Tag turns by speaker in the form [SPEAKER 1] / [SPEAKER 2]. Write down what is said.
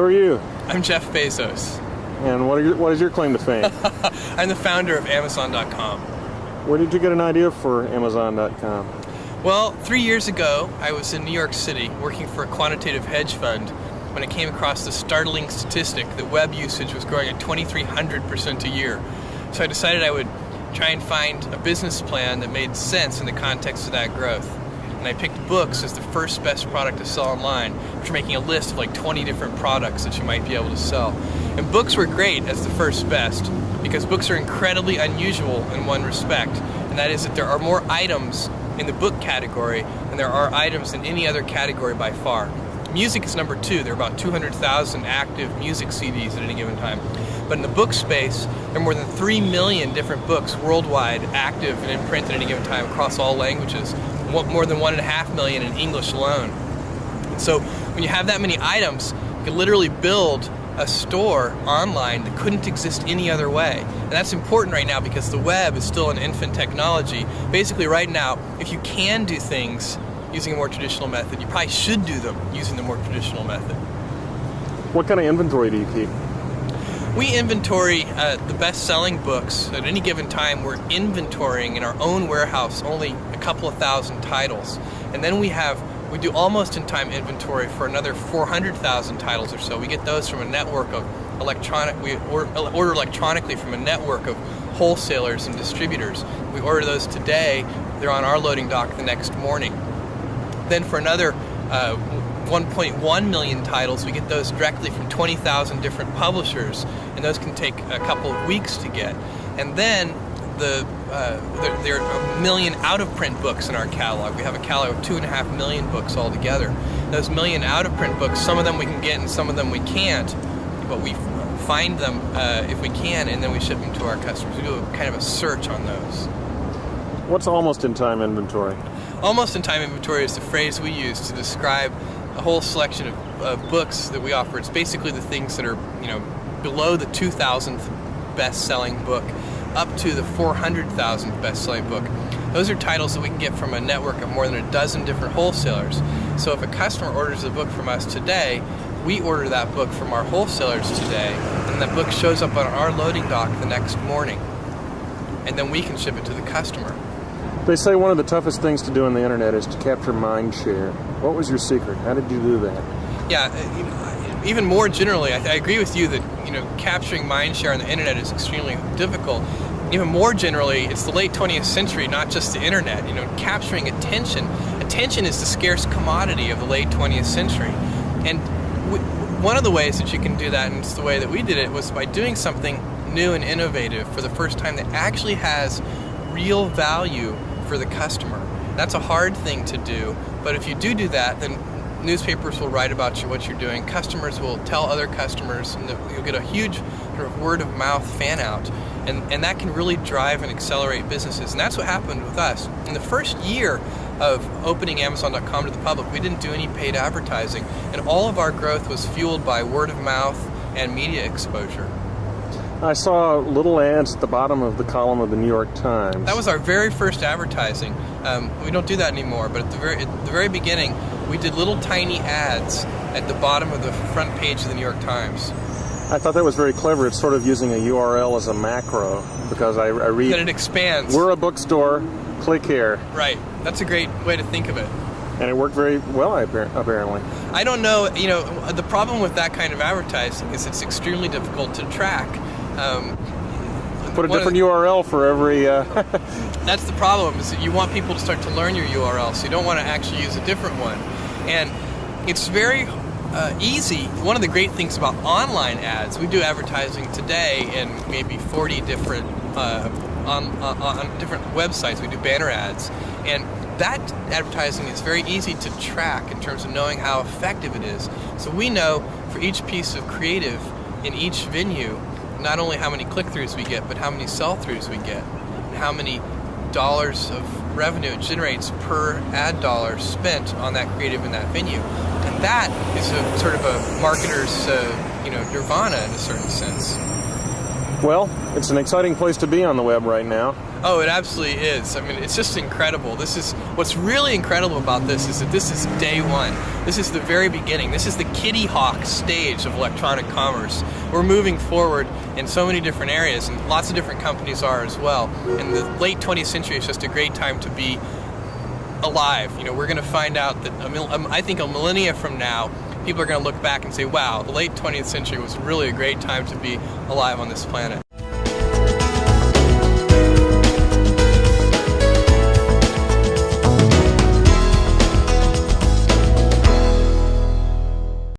[SPEAKER 1] are you?
[SPEAKER 2] I'm Jeff Bezos.
[SPEAKER 1] And what is your claim to fame?
[SPEAKER 2] I'm the founder of Amazon.com.
[SPEAKER 1] Where did you get an idea for Amazon.com?
[SPEAKER 2] Well, 3 years ago, I was in New York City working for a quantitative hedge fund when I came across the startling statistic that web usage was growing at 2,300% a year. So I decided I would try and find a business plan that made sense in the context of that growth. And I picked books as the first best product to sell online, which are making a list of like 20 different products that you might be able to sell. And books were great as the first best because books are incredibly unusual in one respect, and that is that there are more items in the book category than there are items in any other category by far. Music is number 2. There are about 200,000 active music CDs at any given time. But in the book space, there are more than 3 million different books worldwide active and in print at any given time across all languages. More than 1.5 million in English alone. And so when you have that many items, you can literally build a store online that couldn't exist any other way. And that's important right now because the web is still an infant technology. Basically right now, if you can do things using a more traditional method, you probably should do them using the more traditional method.
[SPEAKER 1] What kind of inventory do you keep?
[SPEAKER 2] We inventory the best-selling books. At any given time, we're inventorying in our own warehouse only a couple of thousand titles. And then we do almost in-time inventory for another 400,000 titles or so. We get those from a network of we order electronically from a network of wholesalers and distributors. We order those today, they're on our loading dock the next morning. Then for another 1.1 million titles, we get those directly from 20,000 different publishers, and those can take a couple of weeks to get. And then there are 1 million out-of-print books in our catalog. We have a catalog of 2.5 million books altogether. Those 1 million out-of-print books, some of them we can get and some of them we can't, but we find them if we can, and then we ship them to our customers. We do kind of a search on those.
[SPEAKER 1] What's almost-in-time inventory?
[SPEAKER 2] Almost-in-time inventory is the phrase we use to describe a whole selection of books that we offer. It's basically the things that are, below the 2,000th best-selling book up to the 400,000th best-selling book. Those are titles that we can get from a network of more than a dozen different wholesalers. So if a customer orders a book from us today, we order that book from our wholesalers today, and that book shows up on our loading dock the next morning, and then we can ship it to the customer.
[SPEAKER 1] They say one of the toughest things to do on the internet is to capture mind share. What was your secret? How did you do that?
[SPEAKER 2] Yeah, even more generally, I agree with you that capturing mind share on the internet is extremely difficult. Even more generally, it's the late 20th century, not just the internet. Capturing attention. Attention is the scarce commodity of the late 20th century. And one of the ways that you can do that, and it's the way that we did it, was by doing something new and innovative for the first time that actually has real value for the customer. That's a hard thing to do, but if you do that, then newspapers will write about what you're doing, customers will tell other customers, and you'll get a huge sort of word-of-mouth fan-out, and that can really drive and accelerate businesses, and that's what happened with us. In the first year of opening Amazon.com to the public, we didn't do any paid advertising, and all of our growth was fueled by word-of-mouth and media exposure.
[SPEAKER 1] I saw little ads at the bottom of the column of the New York Times.
[SPEAKER 2] That was our very first advertising. We don't do that anymore, but at the very beginning, we did little tiny ads at the bottom of the front page of the New York Times.
[SPEAKER 1] I thought that was very clever. It's sort of using a URL as a macro, because I read...
[SPEAKER 2] That it expands.
[SPEAKER 1] We're a bookstore, click here.
[SPEAKER 2] Right. That's a great way to think of it.
[SPEAKER 1] And it worked very well, apparently.
[SPEAKER 2] I don't know, the problem with that kind of advertising is it's extremely difficult to track.
[SPEAKER 1] Put a different URL for every...
[SPEAKER 2] That's the problem, is that you want people to start to learn your URL, so you don't want to actually use a different one. And it's very easy. One of the great things about online ads, we do advertising today in maybe 40 different, on different websites. We do banner ads. And that advertising is very easy to track in terms of knowing how effective it is. So we know for each piece of creative in each venue, not only how many click-throughs we get, but how many sell-throughs we get, and how many dollars of revenue it generates per ad dollar spent on that creative in that venue. And that is a sort of a marketer's, nirvana in a certain sense.
[SPEAKER 1] Well, it's an exciting place to be on the web right now.
[SPEAKER 2] Oh, it absolutely is. I mean, it's just incredible. What's really incredible about this is that this is day one. This is the very beginning. This is the Kitty Hawk stage of electronic commerce. We're moving forward in so many different areas, and lots of different companies are as well. And the late 20th century is just a great time to be alive. You know, we're going to find out that, I think a millennia from now, people are going to look back and say, wow, the late 20th century was really a great time to be alive on this planet.